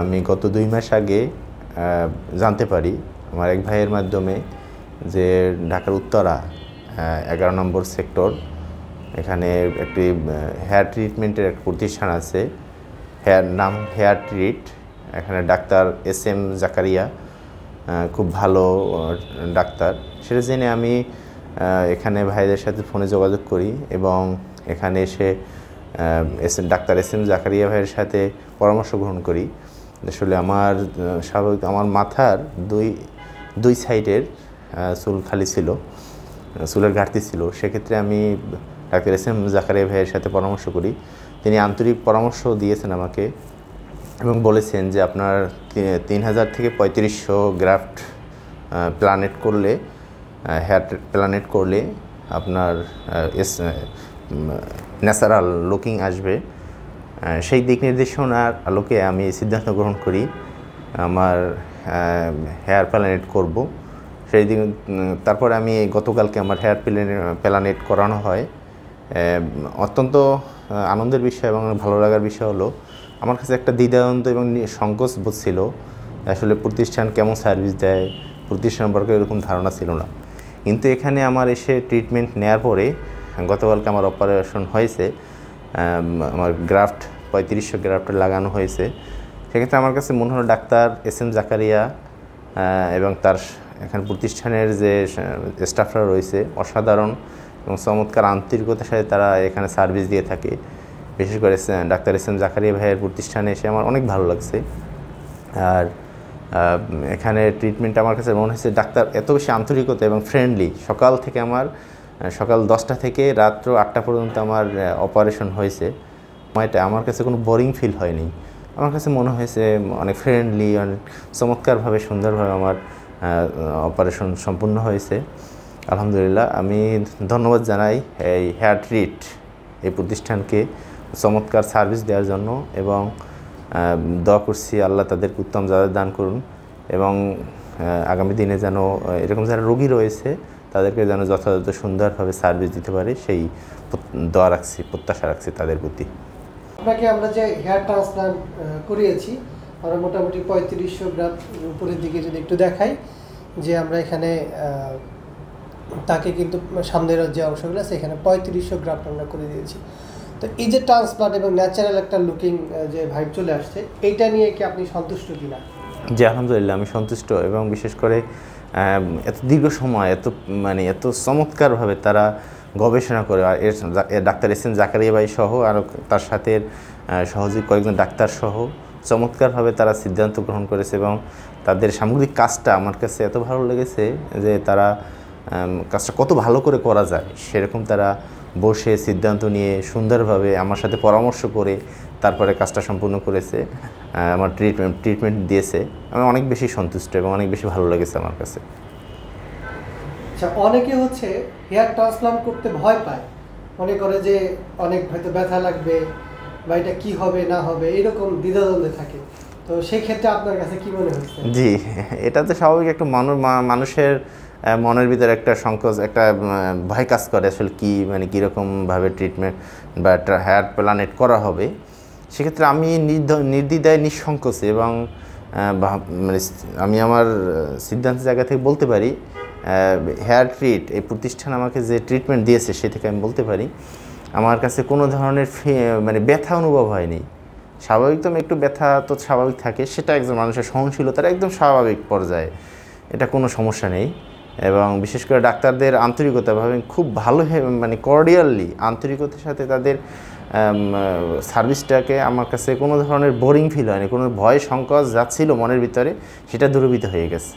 আমি গত 2 মাস আগে জানতে পারি আমার এক ভাইয়ের মাধ্যমে যে ঢাকার উত্তরা 11 নম্বর সেক্টর এখানে একটি হেয়ার ট্রিটমেন্টের এক প্রতিষ্ঠান আছে, নাম হেয়ার ট্রিট। এখানে ডাক্তার SM জাকারিয়া খুব ভালো ডাক্তার। সেটা জেনে আমি এখানে ভাইদের সাথে ফোনে যোগাযোগ করি এবং এখানে এসে ডাক্তার SM জাকারিয়া ভাইয়ের সাথে পরামর্শ গ্রহণ করি। আসলে আমার স্বাভাবিক আমার মাথার দুই সাইডের চুল খালি ছিল, চুলের ঘাটতি ছিল। সেক্ষেত্রে আমি ডাক্তার SM জাকারিয়া ভাইয়ের সাথে পরামর্শ করি। তিনি আন্তরিক পরামর্শ দিয়েছেন আমাকে এবং বলেছেন যে আপনার 3000 থেকে 3500 গ্রাফট প্ল্যানেট করলে, হেয়ার প্ল্যানেট করলে আপনার ন্যাচারাল লুকিং আসবে। সেই দিক নির্দেশনার আলোকে আমি সিদ্ধান্ত গ্রহণ করি আমার হেয়ার প্ল্যানেট করব। সেই দিন তারপরে আমি গতকালকে আমার হেয়ার প্ল্যানেট করানো হয়। অত্যন্ত আনন্দের বিষয় এবং ভালো লাগার বিষয় হলো আমার কাছে একটা দ্বিধাদ্বন্দ্ব এবং সংকোচ বোধ ছিল। আসলে প্রতিষ্ঠান কেমন সার্ভিস দেয়, প্রতিষ্ঠান সম্পর্কে এরকম ধারণা ছিল না। কিন্তু এখানে আমার এসে ট্রিটমেন্ট নেওয়ার পরে গতকালকে আমার অপারেশন হয়েছে, আমার গ্রাফট 3500 গ্রাফট লাগানো হয়েছে। সেক্ষেত্রে আমার কাছে মনে হলো ডাক্তার SM জাকারিয়া এবং তার এখানে প্রতিষ্ঠানের যে স্টাফরা রয়েছে অসাধারণ এবং চমৎকার আন্তরিকতার সাথে তারা এখানে সার্ভিস দিয়ে থাকে। বিশেষ করে ডাক্তার SM জাকারিয়া ভাইয়ের প্রতিষ্ঠানে এসে আমার অনেক ভালো লাগছে। আর এখানে ট্রিটমেন্ট আমার কাছে মনে হয়েছে ডাক্তার এত বেশি আন্তরিকতা এবং ফ্রেন্ডলি। সকাল থেকে সকাল 10টা থেকে রাত্র 8টা পর্যন্ত আমার অপারেশন হয়েছে। সময়টা আমার কাছে কোনো বোরিং ফিল হয়নি। আমার কাছে মনে হয়েছে অনেক ফ্রেন্ডলি, অনেক চমৎকারভাবে সুন্দরভাবে আমার অপারেশন সম্পূর্ণ হয়েছে। আলহামদুলিল্লাহ, আমি ধন্যবাদ জানাই এই হেয়ার ট্রিট এই প্রতিষ্ঠানকে চমৎকার সার্ভিস দেওয়ার জন্য এবং দোয়া করছি আল্লাহ তাদেরকে উত্তম যাদের দান করুন এবং আগামী দিনে যেন এরকম যারা রোগী রয়েছে তাদেরকে যেন যথাযথ সুন্দরভাবে সার্ভিস দিতে পারে সেই দোয়া রাখছি, প্রত্যাশা রাখছি তাদের প্রতি। আপনাকে আমরা যে হেয়ার ট্রান্সপ্লান্ট করিয়েছি আমরা মোটামুটি 3500 গ্রাম উপরের দিকে যদি একটু দেখাই যে আমরা এখানে তাকে কিন্তু সামনের যে অংশগুলো আছে এখানে 3500 গ্রাম আমরা করে দিয়েছি। তো এই যে ট্রান্সপ্লান্ট এবং ন্যাচারাল একটা লুকিং যে ভাইব চলে আসছে, এইটা নিয়ে কি আপনি সন্তুষ্ট কিনা? জি আলহামদুলিল্লাহ, আমি সন্তুষ্ট এবং বিশেষ করে এত দীর্ঘ সময় এত চমৎকারভাবে তারা গবেষণা করে ডাক্তার SM জাকারিয়া ভাই সহ আর তার সাথে সহযোগী কয়েকজন ডাক্তার সহ চমৎকারভাবে তারা সিদ্ধান্ত গ্রহণ করেছে এবং তাদের সামগ্রিক কাজটা আমার কাছে এত ভালো লেগেছে যে তারা কাজটা কত ভালো করে করা যায় সেরকম তারা বসে সিদ্ধান্ত নিয়ে সুন্দরভাবে আমার সাথে পরামর্শ করে তারপরে কাজটা সম্পূর্ণ করেছে, আমার ট্রিটমেন্ট দিয়েছে। আমি অনেক বেশি সন্তুষ্ট এবং অনেক বেশি ভালো লেগেছে আমার কাছে। আচ্ছা, অনেকে হচ্ছে হেয়ার ট্রান্সপ্লান্ট করতে ভয় পায়, মনে করে যে অনেক হয়তো ব্যথা লাগবে বা এটা কী হবে না হবে এরকম দ্বিধাদ্বন্দ্বে থাকে। তো সেই ক্ষেত্রে আপনার কাছে কী মনে হচ্ছে? জি, এটা তো স্বাভাবিক, একটা মানুষের মনের ভিতরে একটা সংকোচ, একটা ভয় কাজ করে আসলে কীরকমভাবে ট্রিটমেন্ট বা একটা হেয়ার প্ল্যানেট করা হবে। সেক্ষেত্রে আমি নির্দ্বিধায় নিঃসংকোচে এবং আমি আমার সিদ্ধান্তের জায়গা থেকে বলতে পারি হেয়ার ট্রিট এই প্রতিষ্ঠান আমাকে যে ট্রিটমেন্ট দিয়েছে সে থেকে আমি বলতে পারি আমার কাছে কোনো ধরনের ব্যথা অনুভব হয়নি। স্বাভাবিক তো একটু ব্যথা তো স্বাভাবিক থাকে, সেটা একজন মানুষের সহনশীলতার একদম স্বাভাবিক পর্যায়ে, এটা কোনো সমস্যা নেই। এবং বিশেষ করে ডাক্তারদের আন্তরিকতাভাবে খুব ভালো কর্ডিয়ালি আন্তরিকতার সাথে তাদের সার্ভিসটাকে আমার কাছে কোনো ধরনের বোরিং ফিল হয়নি, কোনো ভয় সংকোচ যাচ্ছিল মনের ভিতরে সেটা দূরীভূত হয়ে গেছে।